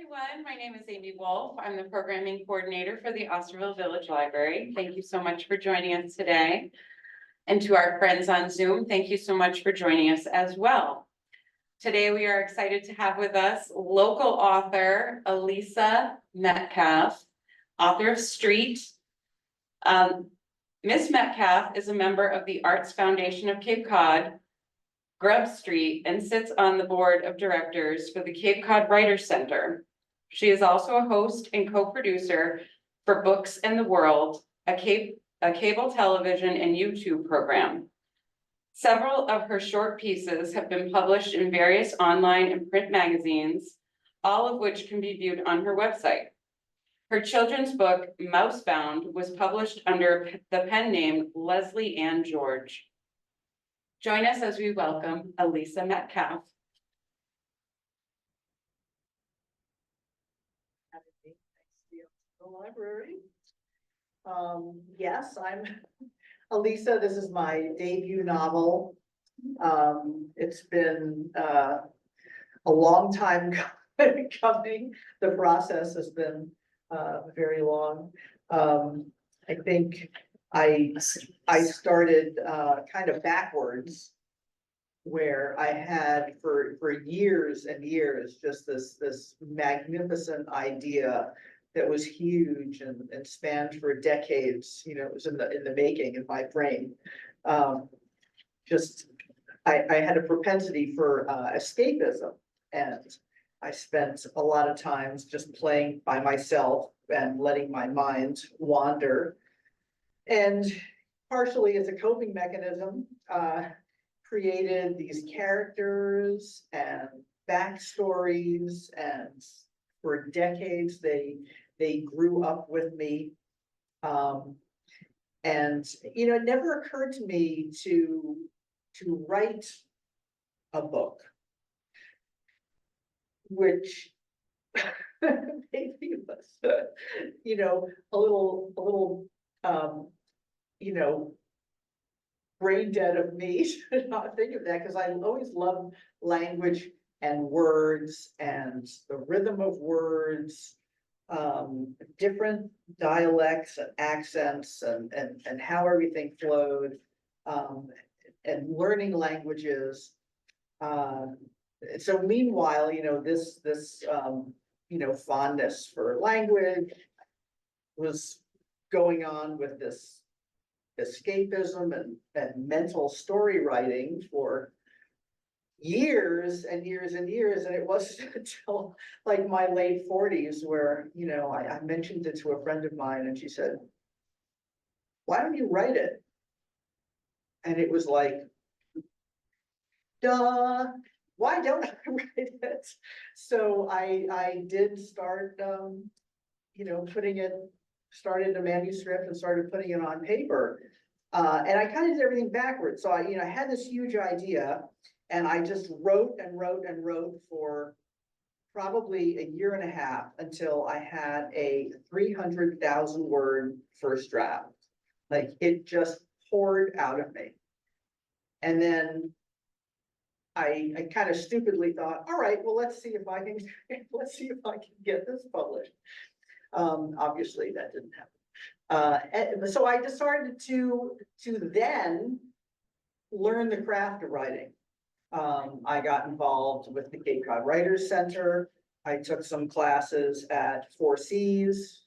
everyone. My name is Amy Wolf. I'm the programming coordinator for the Osterville Village Library. Thank you so much for joining us today. And to our friends on Zoom, thank you so much for joining us as well. Today, we are excited to have with us local author, Elisa Metcalf, author of Street. Miss Metcalf is a member of the Arts Foundation of Cape Cod, Grub Street, and sits on the board of directors for the Cape Cod Writers Center. She is also a host and co-producer for Books and the World, a cable television and YouTube program. Several of her short pieces have been published in various online and print magazines, all of which can be viewed on her website. Her children's book, Mousebound, was published under the pen name Leslie Ann George. Join us as we welcome Elisa Metcalf. The library. Yes, I'm Elisa. This is my debut novel. It's been a long time coming. The process has been very long. I think I started kind of backwards, where I had for years and years just this magnificent idea that was huge and spanned for decades. You know, it was in the making in my brain. I had a propensity for escapism, and I spent a lot of times just playing by myself and letting my mind wander. And partially as a coping mechanism, created these characters and backstories, and for decades they grew up with me. And you know, it never occurred to me to write a book, which maybe was you know, a little you know, brain dead of me to not think of that, because I always loved language and words and the rhythm of words, different dialects and accents and how everything flowed, and learning languages. So meanwhile, you know, this you know, fondness for language was going on with this escapism and mental story writing for years and years and years. And it wasn't until like my late 40s where, you know, I mentioned it to a friend of mine, and she said, "Why don't you write it?" And it was like, duh, why don't I write it? So I did start, you know, started a manuscript and started putting it on paper. And I kind of did everything backwards. So I had this huge idea, and I just wrote and wrote and wrote for probably a year and a half until I had a 300,000 word first draft. Like, it just poured out of me. And then I kind of stupidly thought, all right, well, let's see if I can get this published. Obviously that didn't happen. And so I decided to then learn the craft of writing. I got involved with the Cape Cod Writers Center. I took some classes at 4Cs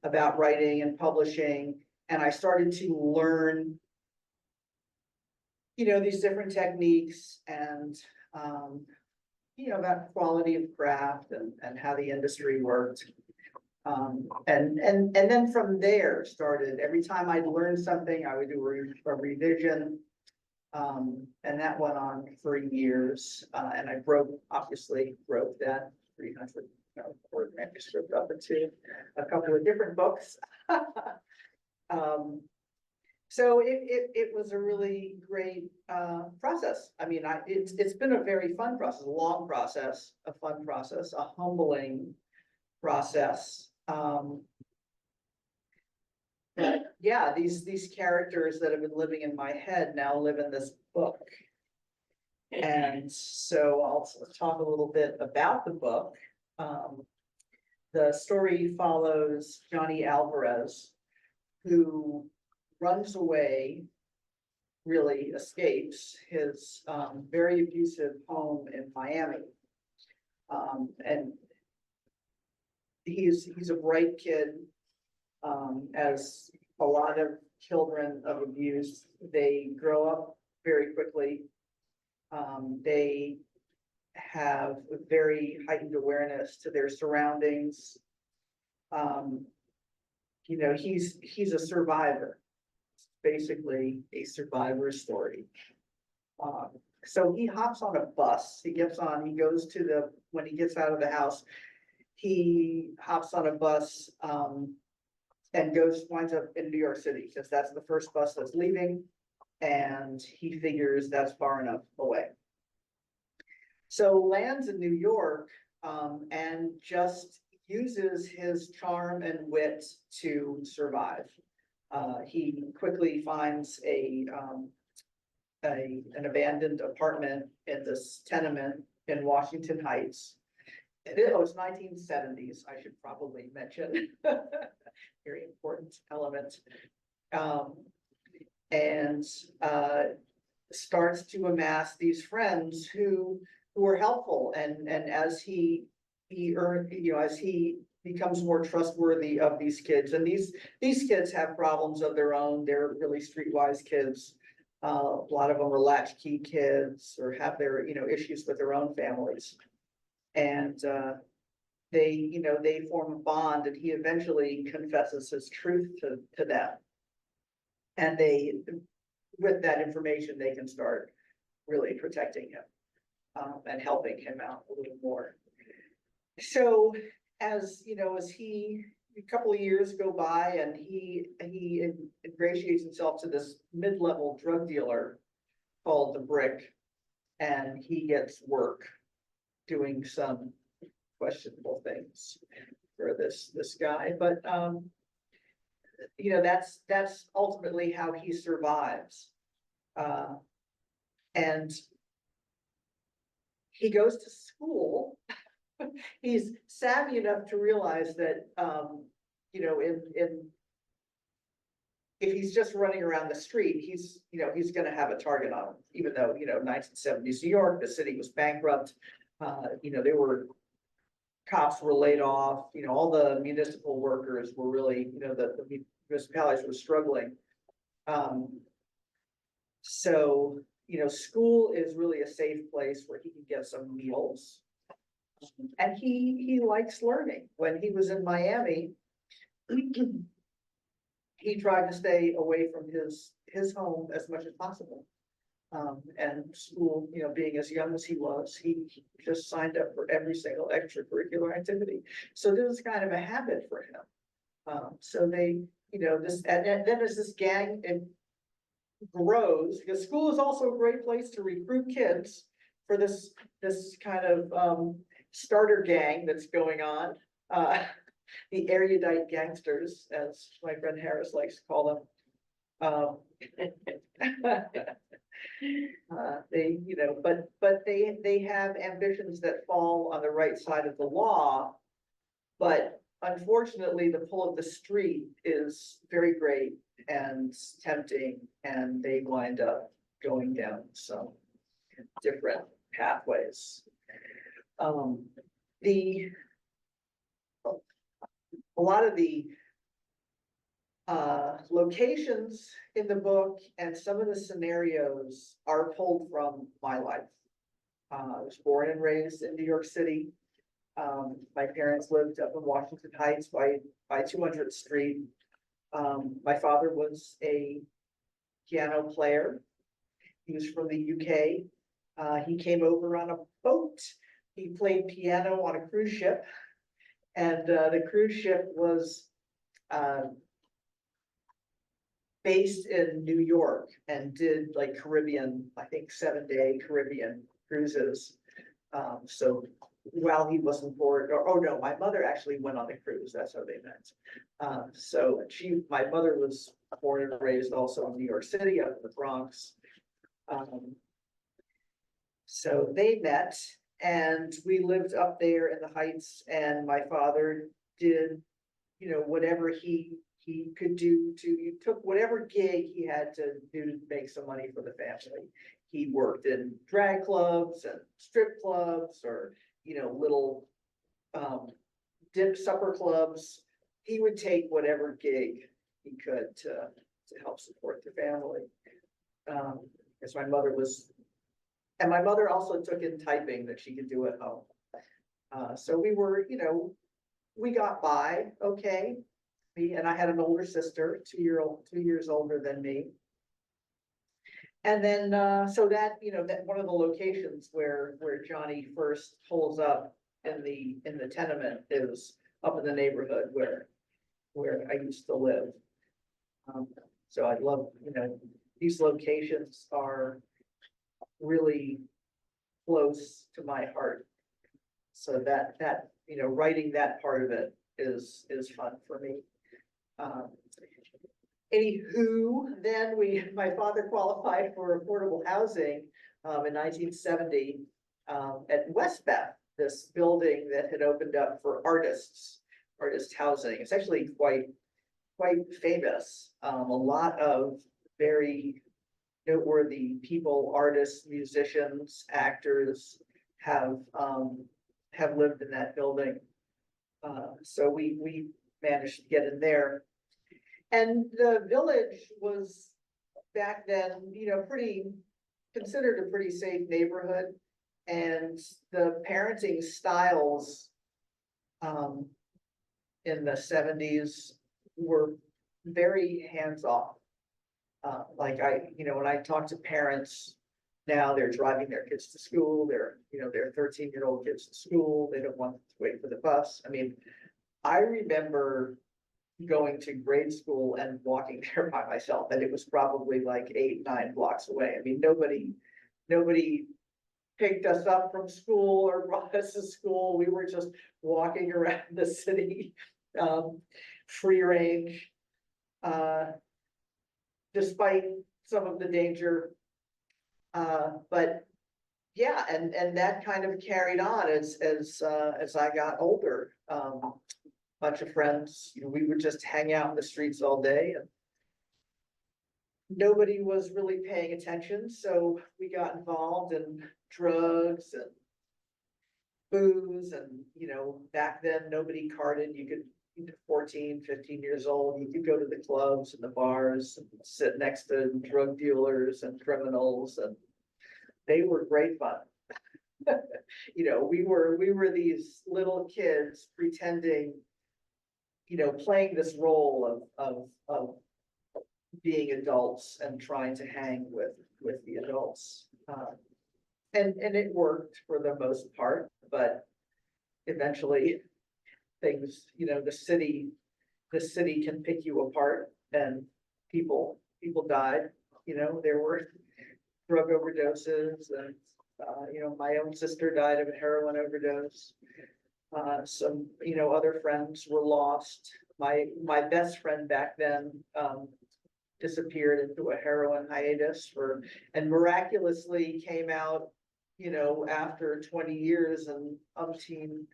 about writing and publishing, and I started to learn, you know, these different techniques and you know, about quality of craft and how the industry worked. And then from there started, every time I'd learn something, I would do a revision. And that went on for years. And I obviously wrote that 300 word manuscript up into a couple of different books. So it was a really great process. I mean, it's been a very fun process, a long process, a fun process, a humbling process. But yeah, these characters that have been living in my head now live in this book. And so I'll talk a little bit about the book. Um, the story follows Johnny Alvarez, who runs away, really escapes his very abusive home in Miami. And he's a bright kid, as a lot of children of abuse, they grow up very quickly. They have a very heightened awareness to their surroundings. You know, he's a survivor. It's basically a survivor story. So he hops on a bus, he goes to when he gets out of the house, he hops on a bus, and winds up in New York City, because that's the first bus that's leaving, and he figures that's far enough away. So lands in New York, and just uses his charm and wit to survive. He quickly finds an abandoned apartment in this tenement in Washington Heights. It's 1970s, I should probably mention. Very important element. And starts to amass these friends who are helpful, and as he becomes more trustworthy of these kids, and these kids have problems of their own. They're really streetwise kids. A lot of them are latchkey kids or have their issues with their own families, and they form a bond, and he eventually confesses his truth to them, and with that information they can start really protecting him, and helping him out a little more. So as a couple of years go by, and he ingratiates himself to this mid-level drug dealer called the Brick, and he gets work doing some questionable things for this guy, but that's ultimately how he survives. And he goes to school. He's savvy enough to realize that, if he's just running around the street, he's going to have a target on him, even though, 1970s New York, the city was bankrupt. Cops were laid off, all the municipal workers were really, the municipalities were struggling. So, school is really a safe place where he can get some meals. And he likes learning. When he was in Miami, he tried to stay away from his home as much as possible. And school, being as young as he was, he just signed up for every single extracurricular activity. So this is kind of a habit for him. So they, and then as this gang grows, because school is also a great place to recruit kids for this kind of starter gang that's going on. The erudite gangsters, as my friend Harris likes to call them. They have ambitions that fall on the right side of the law, but unfortunately the pull of the street is very great and tempting, and they wind up going down some different pathways. A lot of the locations in the book and some of the scenarios are pulled from my life. I was born and raised in New York City. My parents lived up in Washington Heights by 200th Street. My father was a piano player. He was from the UK. He came over on a boat. He played piano on a cruise ship, and the cruise ship was based in New York and did like Caribbean, I think 7-day Caribbean cruises. So while he wasn't bored, oh no, my mother actually went on the cruise. That's how they met. So my mother was born and raised also in New York City, out of the Bronx. So they met, And we lived up there in the Heights, and my father did, whatever he could do he took whatever gig he had to do to make some money for the family. He worked in drag clubs and strip clubs, or, little dip supper clubs. He would take whatever gig he could to help support the family. As my mother was, and my mother also took in typing that she could do at home. So we were, we got by okay. Me, and I had an older sister, 2 years older than me. And then, so that, that one of the locations where Johnny first pulls up in the tenement is up in the neighborhood where I used to live. So I love, these locations are really close to my heart. So that, writing that part of it is fun for me. Anywho, then my father qualified for affordable housing, in 1970, at Westbeth, this building that had opened up for artist housing. It's actually quite famous. A lot of very noteworthy people, artists, musicians, actors have lived in that building. So we managed to get in there. And the village was back then, considered a pretty safe neighborhood. And the parenting styles in the 70s were very hands-off. Like when I talk to parents now, they're driving their kids to school, their 13-year-old kids to school, they don't want to wait for the bus. I mean, I remember going to grade school and walking there by myself, and it was probably like 8-9 blocks away. I mean, nobody picked us up from school or brought us to school. We were just walking around the city, free range, despite some of the danger. But yeah, and that kind of carried on as I got older. Bunch of friends, we would just hang out in the streets all day, and nobody was really paying attention. So we got involved in drugs and booze, and back then nobody carded. You could, 14, 15 years old, you could go to the clubs and the bars and sit next to drug dealers and criminals, and they were great fun. We were these little kids pretending, playing this role of being adults and trying to hang with the adults. And it worked for the most part, but eventually things, the city can pick you apart, and people died. There were drug overdoses, and my own sister died of a heroin overdose. Some, other friends were lost. My best friend back then disappeared into a heroin hiatus and miraculously came out, after 20 years and umpteen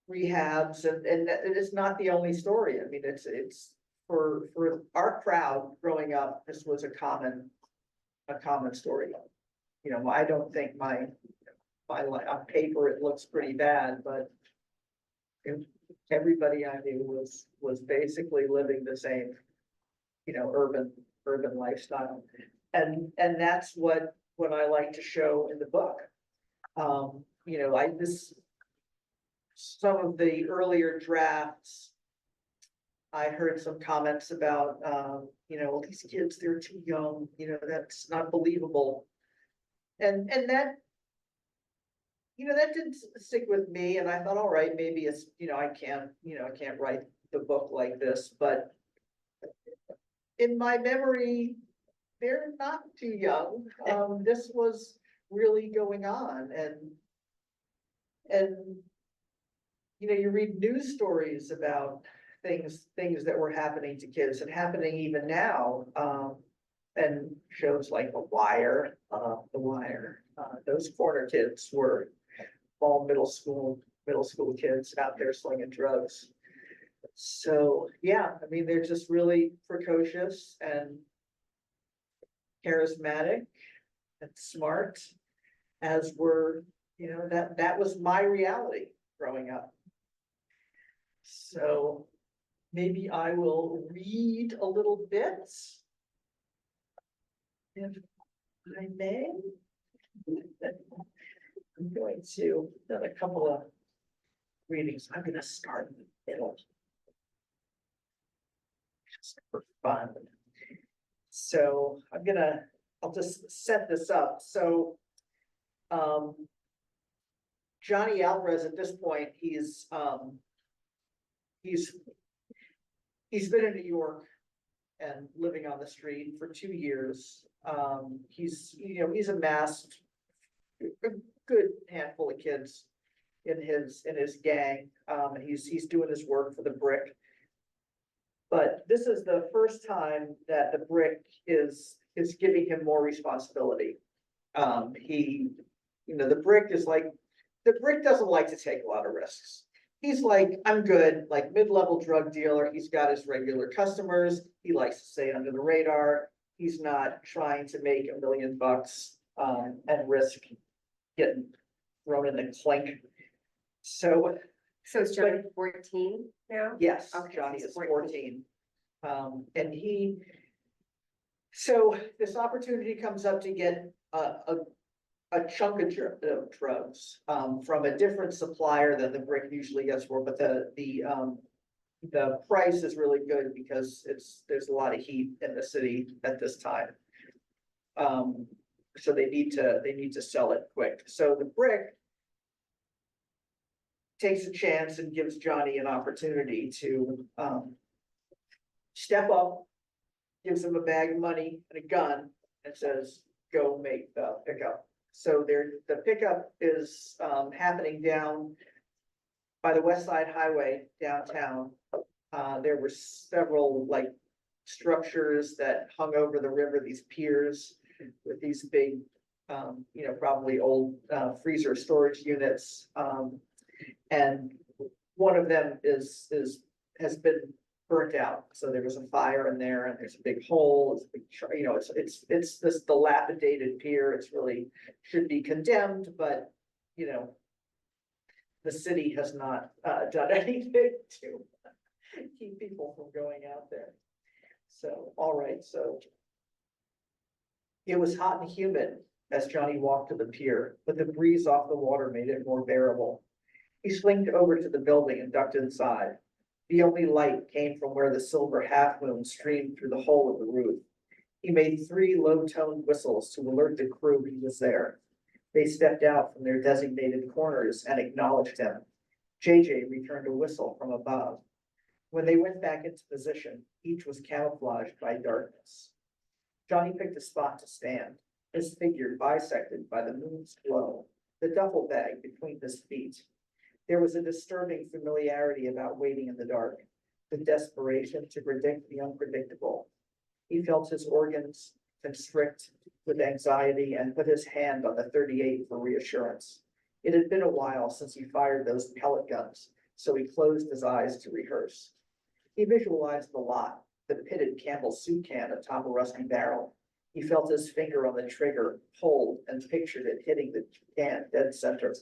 rehabs, and it is not the only story. I mean, it's for our crowd growing up, this was a common story. I don't think my on paper it looks pretty bad, but everybody I knew was basically living the same, urban lifestyle, and that's what I like to show in the book. Some of the earlier drafts, I heard some comments about, these kids, they're too young, that's not believable, and that. That didn't stick with me, and I thought, all right, maybe it's, I can't write the book like this, but in my memory, they're not too young. This was really going on, and you read news stories about things that were happening to kids and happening even now, and shows like The Wire, those corner kids were all middle school kids out there slinging drugs. So, yeah, I mean, they're just really precocious and charismatic and smart, as were, that was my reality growing up. So maybe I will read a little bit, if I may. I'm going to done a couple of readings. I'm gonna start in the middle. Just for fun. So I'll just set this up. So Johnny Alvarez, at this point, he's been in New York and living on the street for 2 years. He's amassed a good handful of kids in his gang. He's doing his work for the Brick. But this is the first time that the Brick is giving him more responsibility. The Brick doesn't like to take a lot of risks. He's like, I'm good, like mid-level drug dealer. He's got his regular customers. He likes to stay under the radar. He's not trying to make $1 million and risk getting thrown in the clink. So it's Johnny 14 now? yes, Okay, Johnny he's is 14. So this opportunity comes up to get a chunk of drugs from a different supplier than the Brick usually gets for, but the price is really good because there's a lot of heat in the city at this time. So they need to sell it quick. So the Brick takes a chance and gives Johnny an opportunity to step up, gives him a bag of money and a gun, and says, go make the pickup. So the pickup is happening down by the West Side Highway downtown. There were several structures that hung over the river, these piers with these big, probably old freezer storage units. And one of them has been burnt out. So there was a fire in there and there's a big hole. It's a big, it's this dilapidated pier. It's really should be condemned, but the city has not done anything to keep people from going out there. So, all right. So it was hot and humid as Johnny walked to the pier, but the breeze off the water made it more bearable. He slinked over to the building and ducked inside. The only light came from where the silver half moon streamed through the hole of the roof. He made 3 low-toned whistles to alert the crew he was there. They stepped out from their designated corners and acknowledged him. JJ returned a whistle from above. When they went back into position, each was camouflaged by darkness. Johnny picked a spot to stand, his figure bisected by the moon's glow, the duffel bag between his feet. There was a disturbing familiarity about waiting in the dark, the desperation to predict the unpredictable. He felt his organs constrict with anxiety and put his hand on the .38 for reassurance. It had been a while since he fired those pellet guns, so he closed his eyes to rehearse. He visualized the lot, the pitted Campbell soup can atop a rusty barrel. He felt his finger on the trigger, pulled, and pictured it hitting the can dead center.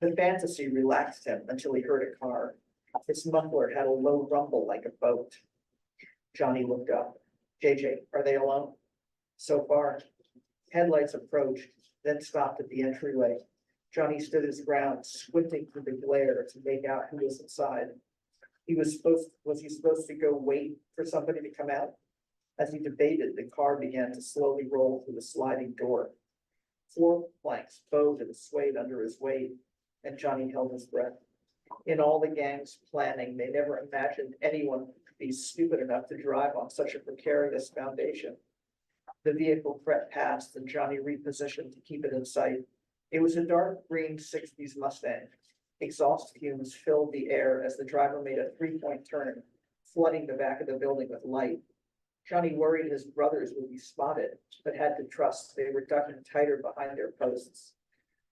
The fantasy relaxed him until he heard a car. Its muffler had a low rumble like a boat. Johnny looked up. JJ, are they alone? So far. Headlights approached, then stopped at the entryway. Johnny stood his ground, squinting through the glare to make out who was inside. Was he supposed to go wait for somebody to come out? As he debated, the car began to slowly roll through the sliding door. Floor planks bowed and swayed under his weight, and Johnny held his breath. In all the gang's planning, they never imagined anyone could be stupid enough to drive on such a precarious foundation. The vehicle crept past and Johnny repositioned to keep it in sight. It was a dark green 60s Mustang. Exhaust fumes filled the air as the driver made a 3-point turn, flooding the back of the building with light. Johnny worried his brothers would be spotted, but had to trust they were ducking tighter behind their posts.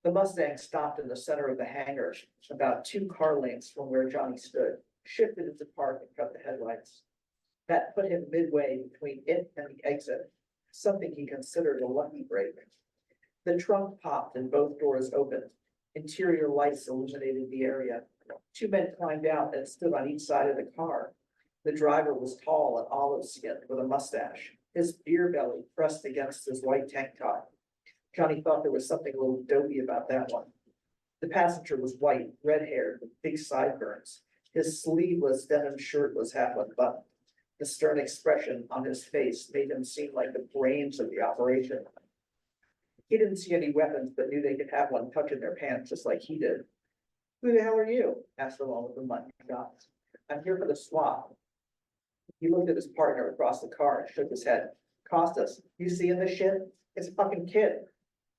The Mustang stopped in the center of the hangar, about 2 car lengths from where Johnny stood, shifted into park and cut the headlights. That put him midway between it and the exit, something he considered a lucky break. The trunk popped and both doors opened. Interior lights illuminated the area. 2 men climbed out and stood on each side of the car. The driver was tall and olive-skinned with a mustache, his beer belly pressed against his white tank top. Johnny thought there was something a little dopey about that one. The passenger was white, red-haired, with big sideburns. His sleeveless denim shirt was half unbuttoned. The stern expression on his face made him seem like the brains of the operation. He didn't see any weapons, but knew they could have one touching their pants just like he did. "Who the hell are you?" asked the one with the mutton chops. "I'm here for the swap." He looked at his partner across the car and shook his head. "Costas, you seeing this shit? It's a fucking kid."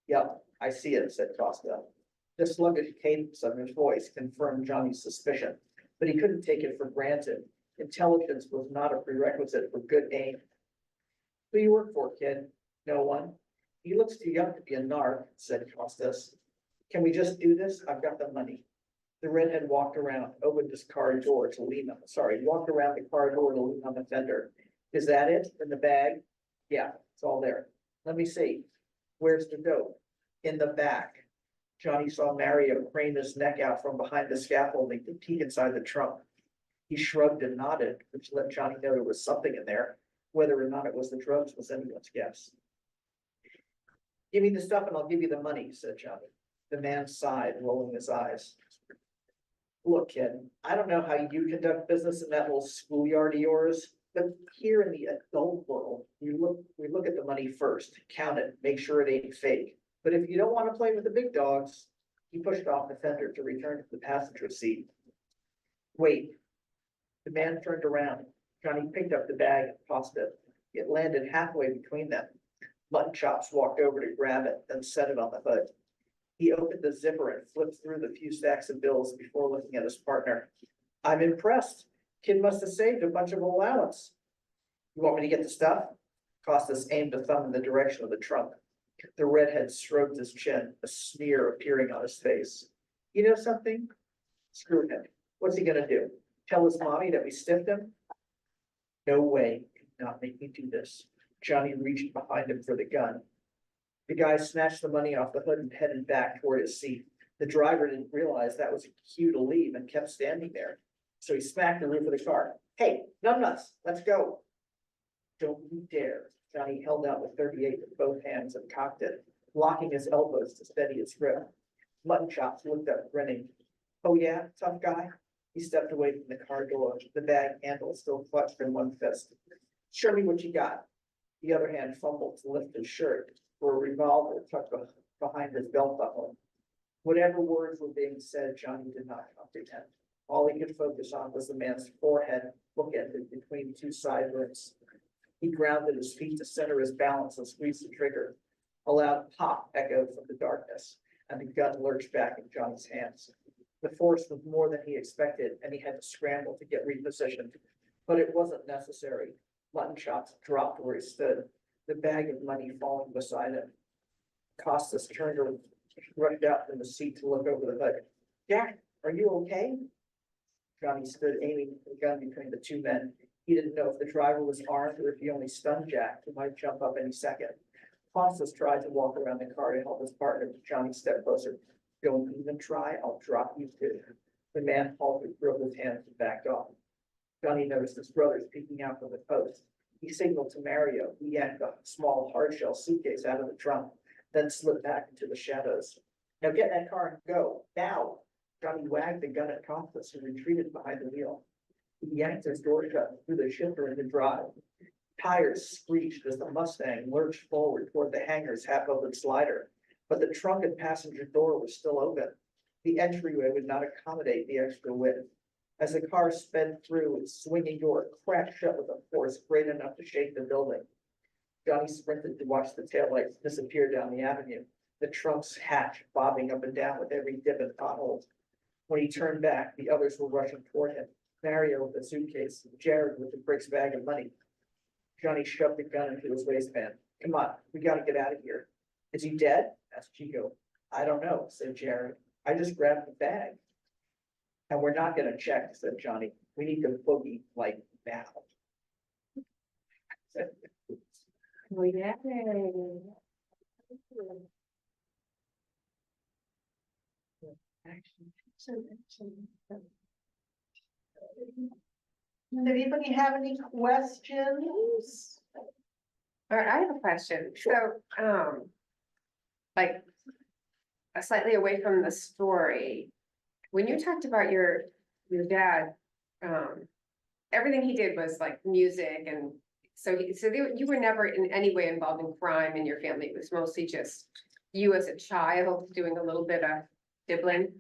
"Yep, I see it," said Costa. The sluggish cadence of his voice confirmed Johnny's suspicion, but he couldn't take it for granted. Intelligence was not a prerequisite for good aim. "Who you work for, kid?" "No one." "He looks too young to be a narc," said Costas. "Can we just do this? I've got the money." The redhead walked around, opened his car door to lean on, walked around the car door to lean on the fender. "Is that it? In the bag?" "Yeah, it's all there." "Let me see." "Where's the dope?" "In the back." Johnny saw Mario crane his neck out from behind the scaffolding to peek inside the trunk. He shrugged and nodded, which let Johnny know there was something in there. Whether or not it was the drugs was anyone's guess. "Give me the stuff and I'll give you the money," said Johnny. The man sighed, rolling his eyes. "Look, kid, I don't know how you conduct business in that little schoolyard of yours, but here in the adult world, we look at the money first, count it, make sure it ain't fake. But if you don't want to play with the big dogs," he pushed off the fender to return to the passenger seat. "Wait." The man turned around. Johnny picked up the bag and tossed it. It landed halfway between them. Mutton Chops walked over to grab it, then set it on the hood. He opened the zipper and flipped through the few stacks of bills before looking at his partner. "I'm impressed. Kid must have saved a bunch of allowance." "You want me to get the stuff?" Costas aimed a thumb in the direction of the trunk. The redhead stroked his chin, a sneer appearing on his face. "You know something? Screw him. What's he gonna do? Tell his mommy that we stiffed him?" "No way. You cannot make me do this." Johnny reached behind him for the gun. The guy snatched the money off the hood and headed back toward his seat. The driver didn't realize that was a cue to leave and kept standing there. So he smacked the roof of the car. "Hey, numbnuts, let's go." "Don't you dare." Johnny held out the .38 with both hands and cocked it, locking his elbows to steady his grip. Mutton Chops looked up, grinning. "Oh yeah, tough guy?" He stepped away from the car door, the bag handle still clutched in one fist. "Show me what you got." The other hand fumbled to lift his shirt, for a revolver tucked behind his belt buckle. Whatever words were being said, Johnny did not comprehend. All he could focus on was the man's forehead, bookended between 2 sideburns. He grounded his feet to center his balance and squeezed the trigger. A loud pop echoed from the darkness, and the gun lurched back in Johnny's hands. The force was more than he expected, and he had to scramble to get repositioned. But it wasn't necessary. Mutton Chops dropped where he stood, the bag of money falling beside him. Costas turned and rushed out from the seat to look over the hood. "Jack, are you okay?" Johnny stood aiming the gun between the 2 men. He didn't know if the driver was armed or if he only stunned Jack, who might jump up any second. Costas tried to walk around the car to help his partner, but Johnny stepped closer. "Don't even try, I'll drop you too." The man halted, drove his hands and backed off. Johnny noticed his brothers peeking out from the post. He signaled to Mario, who yanked a small hardshell suitcase out of the trunk, then slipped back into the shadows. "Now get in that car and go, now!" Johnny wagged the gun at Costas, who retreated behind the wheel. He yanked his door shut and threw the shifter into drive. Tires screeched as the Mustang lurched forward toward the hangar's half-open slider, but the trunk and passenger door was still open. The entryway would not accommodate the extra width. As the car sped through, its swinging door cracked shut with a force great enough to shake the building. Johnny sprinted to watch the taillights disappear down the avenue, the trunk's hatch bobbing up and down with every dip and pothole. When he turned back, the others were rushing toward him. Mario with the suitcase, Jared with the bricks bag of money. Johnny shoved the gun into his waistband. "Come on, we gotta get out of here." "Is he dead?" asked Chico. "I I don't know, said Jared. I just grabbed the bag. And we're not gonna check, said Johnny. We need to boogie like now. Well, yeah. Anybody have any questions? All right, I have a question. Sure. So, like, slightly away from the story, when you talked about your dad, everything he did was like music, and you were never in any way involved in crime in your family. It was mostly just you as a child doing a little bit of dibbling.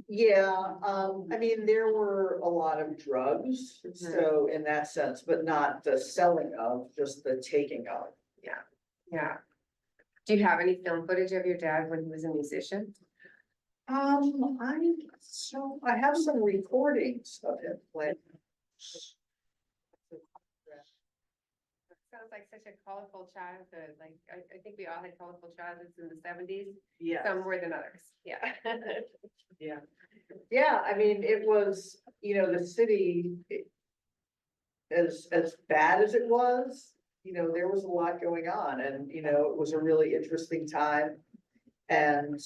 Yeah, I mean, there were a lot of drugs, so in that sense, but not the selling of, just the taking of. Yeah. Do you have any film footage of your dad when he was a musician? I have some recordings of him playing. Sounds like such a colorful childhood. Like, I think we all had colorful childhoods in the 70s, Yeah, some more than others. Yeah. yeah. Yeah, I mean, it was, the city, as bad as it was, there was a lot going on, and, it was a really interesting time. And,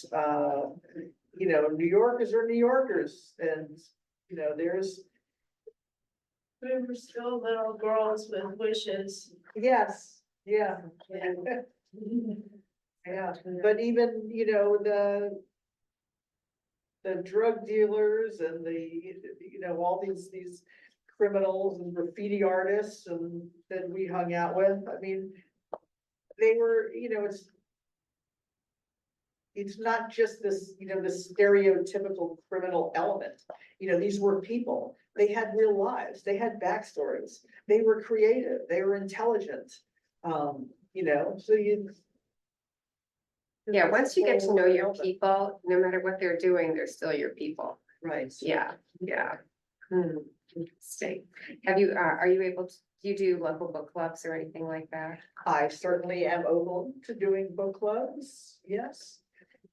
New Yorkers are New Yorkers, and, there's. We were still little girls with wishes. Yes, yeah. Yeah, but even, the drug dealers and all these criminals and graffiti artists and that we hung out with, I mean, they were, it's not just this, the stereotypical criminal element. These were people. They had real lives. They had backstories. They were creative. They were intelligent. So you. Yeah, once you get to know your people, no matter what they're doing, they're still your people. Right. Yeah. Interesting. Have you, are you able to, do you do local book clubs or anything like that? I certainly am open to doing book clubs. Yes.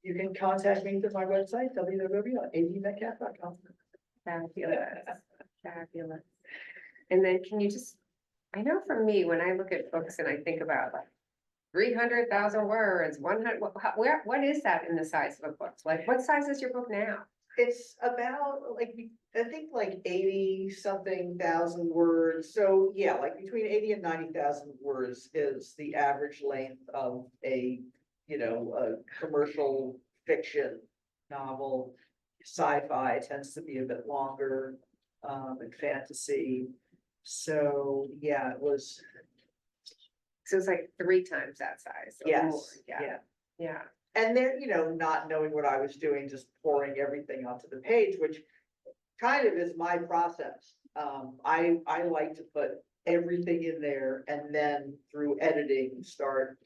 You can contact me through my website, www.admetcalf.com. Fabulous, fabulous. And then can you just, I know for me, when I look at books and I think about like 300,000 words, 100, what is that in the size of a book? Like, what size is your book now? It's about I think 80 something thousand words. So yeah, like between 80 and 90,000 words is the average length of a commercial fiction novel. Sci-fi tends to be a bit longer, and fantasy. So yeah, it was. So it's like 3 times that size. Or Yes, more. Yeah. And then, not knowing what I was doing, just pouring everything onto the page, which kind of is my process. I like to put everything in there and then through editing, start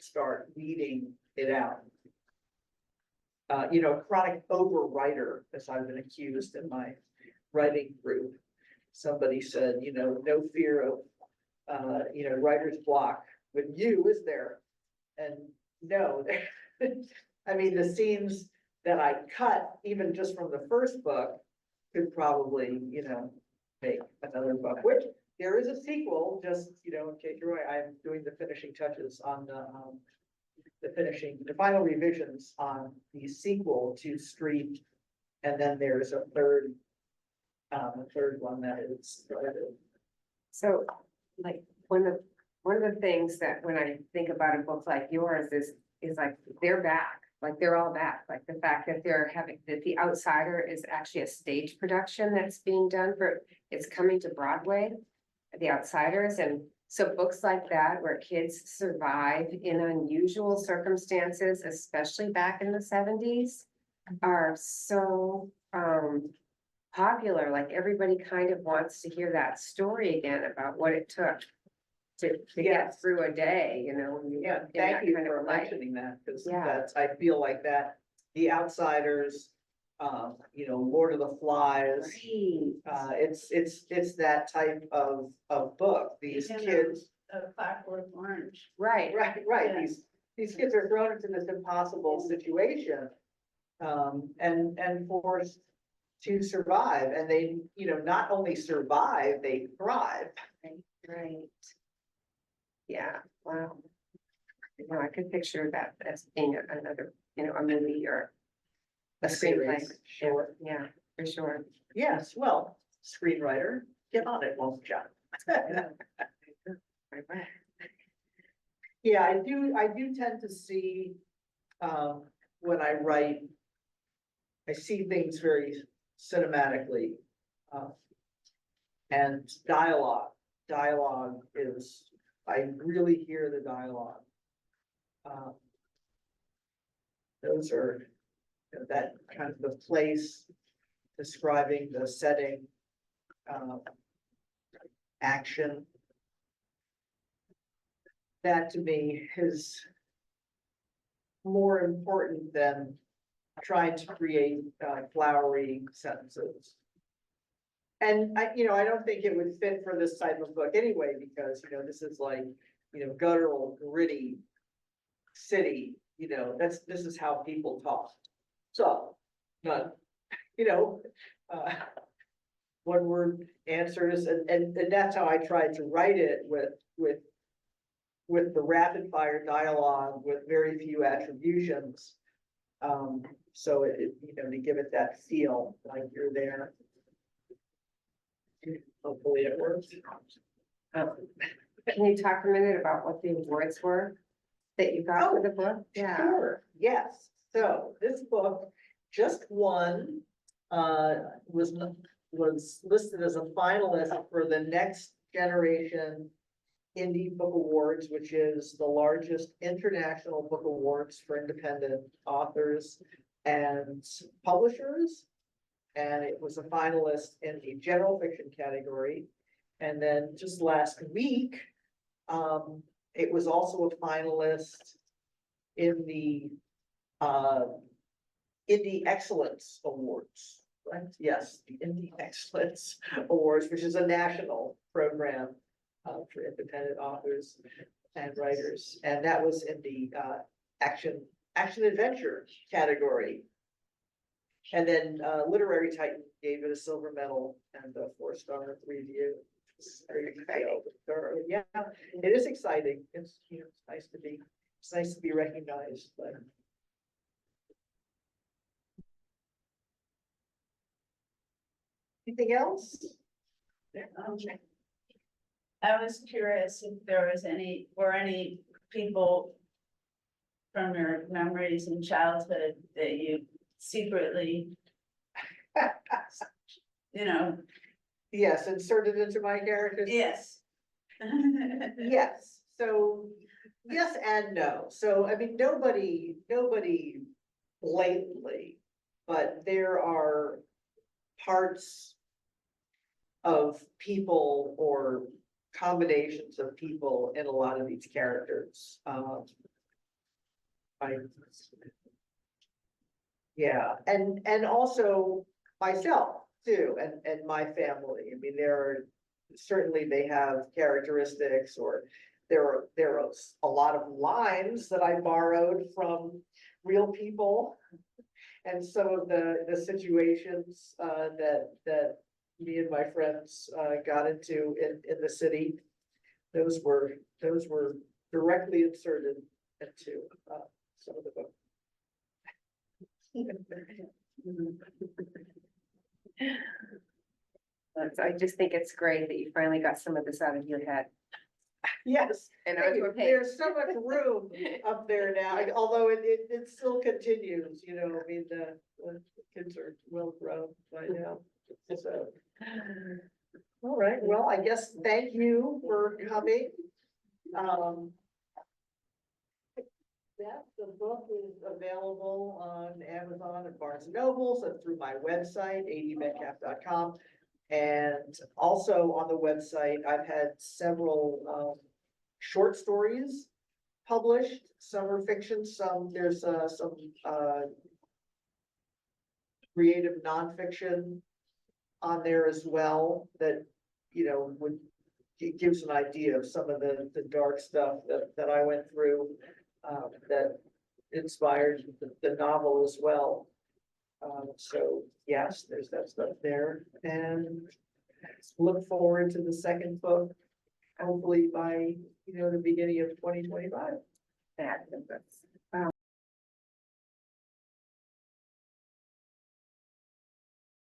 weeding it out. Chronic overwriter, as I've been accused in my writing group. Somebody said, no fear of, writer's block with you, is there? And no, I mean, the scenes that I cut, even just from the first book, could probably, make another book, which there is a sequel, just, in case you're right, I'm doing the finishing touches on the final revisions on the sequel to Street. And then there's a third one that is. So like one of the things that when I think about a book like yours is like they're back, like they're all back. Like the fact that that The Outsider is actually a stage production that's being done it's coming to Broadway, The Outsiders. And so books like that where kids survive in unusual circumstances, especially back in the 70s, are so popular. Like everybody kind of wants to hear that story again about what it took to get through a day, Yeah, thank you for mentioning that, because I feel like that, The Outsiders, Lord of the Flies. Right. It's that type of book. These kids. A Clockwork Orange. Right. Right, Yeah. these kids are thrown into this impossible situation. And forced to survive, and they, not only survive, they thrive. Right. Yeah, wow. I could picture that as being another, a movie or a screenplay. Series, sure. Yeah, for sure. Yes, well, screenwriter, get on it, won't you? Yeah, I do tend to see, when I write, I see things very cinematically. And dialogue is, I really hear the dialogue. Those are, that kind of the place, describing the setting, action. That to me is more important than trying to create flowery sentences. And I don't think it would fit for this type of book anyway, because, this is like, guttural, gritty city, this is how people talk. So, one word answers, and that's how I tried to write it with the rapid fire dialogue with very few attributions. So to give it that feel like you're there. Hopefully it works. Can you talk a minute about what the awards were that you got for the book? Yeah. Sure, yes. So this book just won, was listed as a finalist for the Next Generation Indie Book Awards, which is the largest international book awards for independent authors and publishers. And it was a finalist in the general fiction category. And then just last week, it was also a finalist in the Indie Excellence Awards, right? Yes, the Indie Excellence Awards, which is a national program for independent authors and writers. And that was in the action adventure category. And then Literary Titan gave it a silver medal and a 4-star review. Very exciting. Yeah, it is exciting. It's it's nice to be recognized. But anything else? I was curious if there was were any people from your memories in childhood that you secretly, Yes, inserted into my characters. yes. Yes, so yes and no. So I mean, nobody blatantly, but there are parts of people or combinations of people in a lot of these characters. Yeah, and also myself too, and my family. I mean, certainly they have characteristics, or there are a lot of lines that I borrowed from real people. And some of the situations that me and my friends got into in the city, those were directly inserted into some of the book. I just think it's great that you finally got some of this out of your head. Yes, And onto a page. there's so much room up there now, although it still continues, I mean, the kids are well grown by now, so. All right, well, I guess, thank you for coming. The book is available on Amazon and Barnes and Noble, and through my website, dmetcalf.com. And also on the website, I've had several short stories published. Some are fiction, there's some creative nonfiction on there as well that, it gives an idea of some of the dark stuff that I went through. that inspired the novel as well. So yes, there's that stuff there, and look forward to the second book, hopefully by, the beginning of 2025. That's